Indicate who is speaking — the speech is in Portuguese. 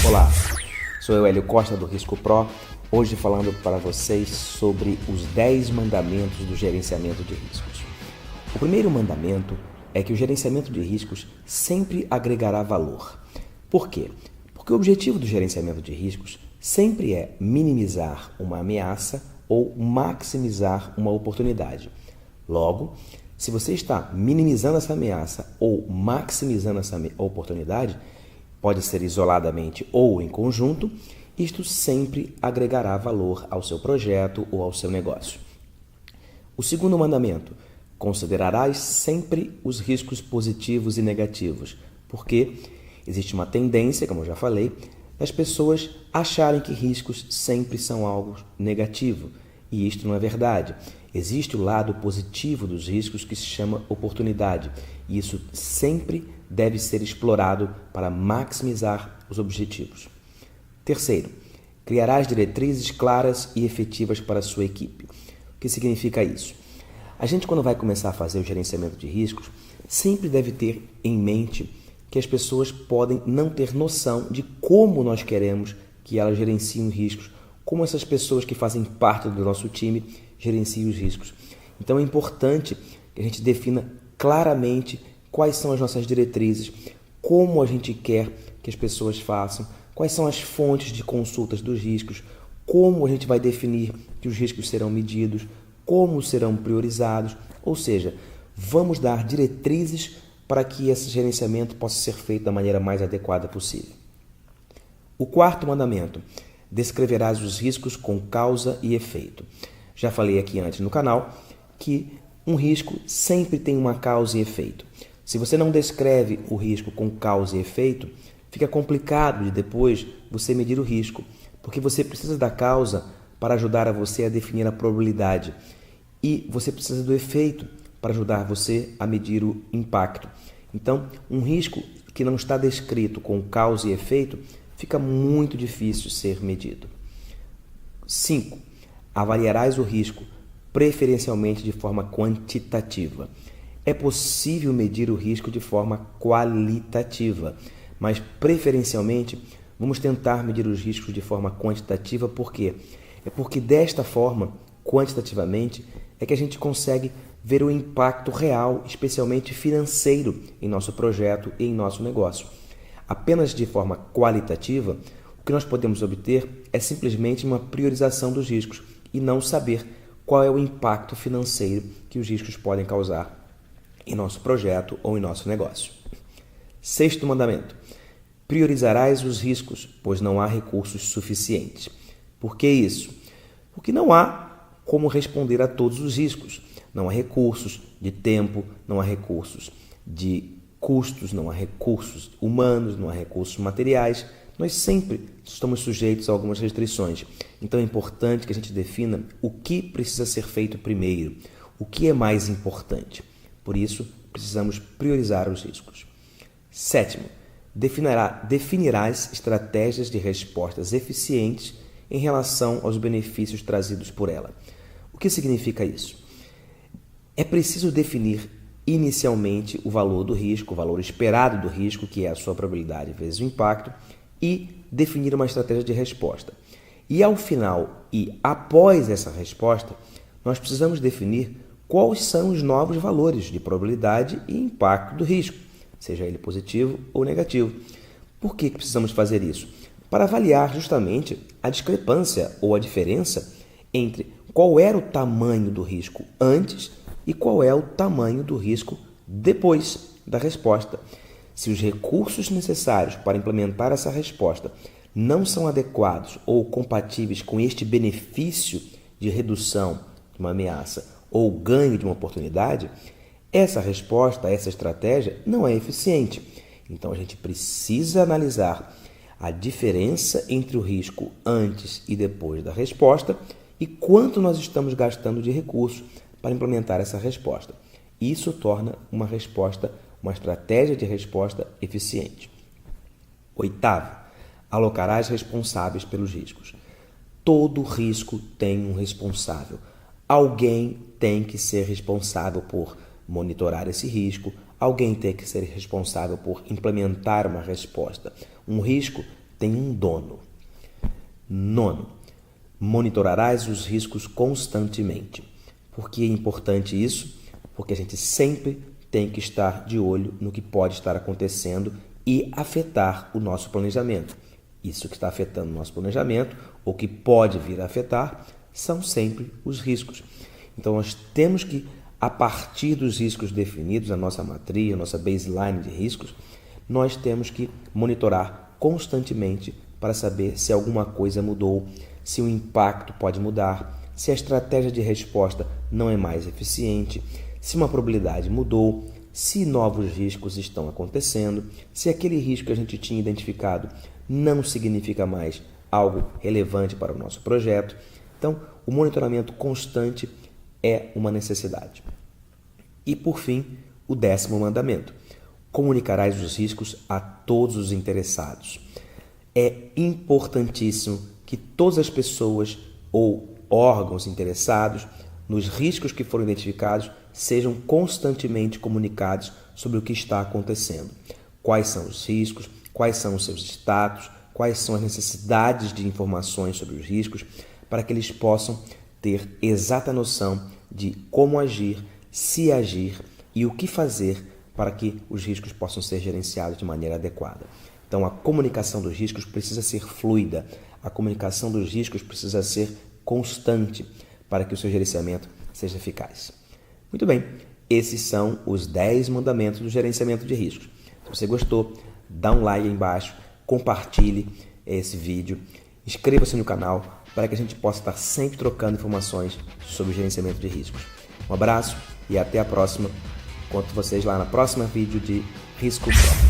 Speaker 1: Olá, sou eu, Hélio Costa do Risco Pro, hoje falando para vocês sobre os 10 mandamentos do gerenciamento de riscos. O primeiro mandamento é que o gerenciamento de riscos sempre agregará valor. Por quê? Porque o objetivo do gerenciamento de riscos sempre é minimizar uma ameaça ou maximizar uma oportunidade. Logo, se você está minimizando essa ameaça ou maximizando essa oportunidade, pode ser isoladamente ou em conjunto, isto sempre agregará valor ao seu projeto ou ao seu negócio. O segundo mandamento: considerarás sempre os riscos positivos e negativos, porque existe uma tendência, como eu já falei, das pessoas acharem que riscos sempre são algo negativo, e isto não é verdade. Existe o lado positivo dos riscos que se chama oportunidade, e isso sempre deve ser explorado para maximizar os objetivos. Terceiro, criarás diretrizes claras e efetivas para a sua equipe. O que significa isso? A gente, quando vai começar a fazer o gerenciamento de riscos, sempre deve ter em mente que as pessoas podem não ter noção de como nós queremos que elas gerenciem os riscos, como essas pessoas que fazem parte do nosso time gerenciem os riscos. Então é importante que a gente defina claramente quais são as nossas diretrizes, como a gente quer que as pessoas façam, quais são as fontes de consultas dos riscos, como a gente vai definir que os riscos serão medidos, como serão priorizados, ou seja, vamos dar diretrizes para que esse gerenciamento possa ser feito da maneira mais adequada possível. O quarto mandamento: descreverás os riscos com causa e efeito. Já falei aqui antes no canal que um risco sempre tem uma causa e efeito. Se você não descreve o risco com causa e efeito, fica complicado de depois você medir o risco, porque você precisa da causa para ajudar a você a definir a probabilidade e você precisa do efeito para ajudar você a medir o impacto. Então, um risco que não está descrito com causa e efeito fica muito difícil ser medido. 5. Avaliarás o risco preferencialmente de forma quantitativa. É possível medir o risco de forma qualitativa, mas preferencialmente vamos tentar medir os riscos de forma quantitativa. Por quê? É porque desta forma, quantitativamente, é que a gente consegue ver o impacto real, especialmente financeiro, em nosso projeto e em nosso negócio. Apenas de forma qualitativa, o que nós podemos obter é simplesmente uma priorização dos riscos e não saber qual é o impacto financeiro que os riscos podem causar em nosso projeto ou em nosso negócio. Sexto mandamento: priorizarás os riscos, pois não há recursos suficientes. Por que isso? Porque não há como responder a todos os riscos. Não há recursos de tempo, não há recursos de custos, não há recursos humanos, não há recursos materiais. Nós sempre estamos sujeitos a algumas restrições. Então é importante que a gente defina o que precisa ser feito primeiro, o que é mais importante. Por isso, precisamos priorizar os riscos. Sétimo, definirás estratégias de respostas eficientes em relação aos benefícios trazidos por ela. O que significa isso? É preciso definir inicialmente o valor do risco, o valor esperado do risco, que é a sua probabilidade vezes o impacto, e definir uma estratégia de resposta. E ao final e após essa resposta, nós precisamos definir quais são os novos valores de probabilidade e impacto do risco, seja ele positivo ou negativo. Por que precisamos fazer isso? Para avaliar justamente a discrepância ou a diferença entre qual era o tamanho do risco antes e qual é o tamanho do risco depois da resposta. Se os recursos necessários para implementar essa resposta não são adequados ou compatíveis com este benefício de redução de uma ameaça ou ganho de uma oportunidade, essa resposta, essa estratégia não é eficiente. Então a gente precisa analisar a diferença entre o risco antes e depois da resposta e quanto nós estamos gastando de recursos para implementar essa resposta. Isso torna uma estratégia de resposta eficiente. Oitavo, alocarás responsáveis pelos riscos. Todo risco tem um responsável. Alguém tem que ser responsável por monitorar esse risco, alguém tem que ser responsável por implementar uma resposta. Um risco tem um dono. Nono, monitorarás os riscos constantemente. Por que é importante isso? Porque a gente sempre tem que estar de olho no que pode estar acontecendo e afetar o nosso planejamento. Isso que está afetando o nosso planejamento, ou que pode vir a afetar, são sempre os riscos. Então nós temos que, a partir dos riscos definidos, a nossa matriz, a nossa baseline de riscos, nós temos que monitorar constantemente para saber se alguma coisa mudou, se o impacto pode mudar, se a estratégia de resposta não é mais eficiente, se uma probabilidade mudou, se novos riscos estão acontecendo, se aquele risco que a gente tinha identificado não significa mais algo relevante para o nosso projeto. Então, o monitoramento constante é uma necessidade. E, por fim, o 10º mandamento. Comunicarás os riscos a todos os interessados. É importantíssimo que todas as pessoas ou órgãos interessados nos riscos que foram identificados sejam constantemente comunicados sobre o que está acontecendo. Quais são os riscos, quais são os seus status, quais são as necessidades de informações sobre os riscos, para que eles possam ter exata noção de como agir, se agir e o que fazer para que os riscos possam ser gerenciados de maneira adequada. Então, a comunicação dos riscos precisa ser fluida, a comunicação dos riscos precisa ser constante para que o seu gerenciamento seja eficaz. Muito bem, esses são os 10 mandamentos do gerenciamento de riscos. Se você gostou, dá um like aí embaixo, compartilhe esse vídeo, inscreva-se no canal para que a gente possa estar sempre trocando informações sobre o gerenciamento de riscos. Um abraço e até a próxima. Encontro vocês lá no próximo vídeo de Risco Pro.